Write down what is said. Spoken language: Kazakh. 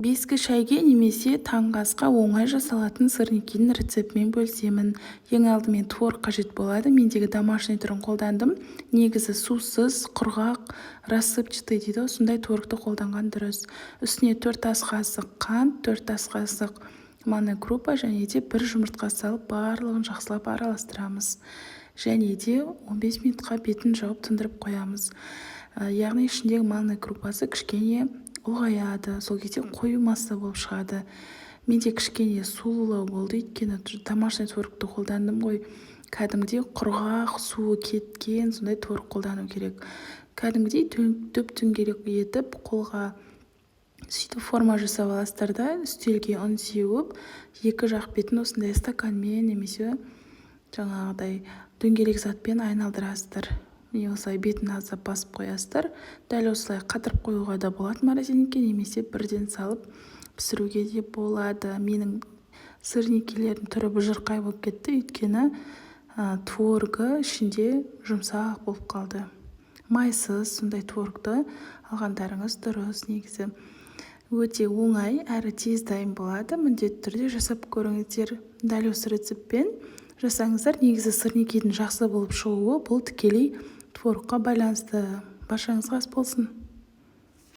Бескі шайге немесе таңғы асқа оңай жасалатын сырникидің рецептімен бөлісемін. Ең алдымен творог қажет болады. Мендегі домашний түрін қолдандым. Негізі сусыз, құрғақ, рассыпчатый дейді. Осындай творогты қолданған дұрыс. Үстіне 4 ас қасық қант, 4 ас қасық манна крупа және де 1 жұмыртқа салып барлығын жақсылап араластырамыз. Және де 15 минутқа бетін жауып тындырып қоямыз. Яғни ішіндегі манна крупасы кішкене ұлғаяды, сол кезде қою масса болып шығады. Менде кішкене сулылау болды, өйткені домашний творогты қолдандым ғой. Кәдімгідей құрғақ, суы кеткен сондай творог қолдану керек. Кәдімгідей дөп-дөңгелек етіп қолға сөйтіп форма жасап аласыздар да, үстелге ұн сеуіп, екі жақ бетін осындай стаканмен немесе жаңағыдай дөңгелек затпен айналдырасыздар. Осылай бетін аздап басып қоясыздар. Дәл осылай қатырып қоюға да болады морозильникке, немесе бірден салып пісіруге де болады. Менің сырникилердің түрі бұжырқай болып кетті, өйткені творогы ішінде жұмсақ болып қалды. Майсыз сондай творогты алғандарыңыз дұрыс. Негізі өте оңай әрі тез дайын болады. Міндетті түрде жасап көріңіздер. Дәл осы рецептпен жасаңыздар. Негізі сырникидің жақсы болып шығуы бұл тікелей творогқа байланысты. Баршаңызға ас болсын.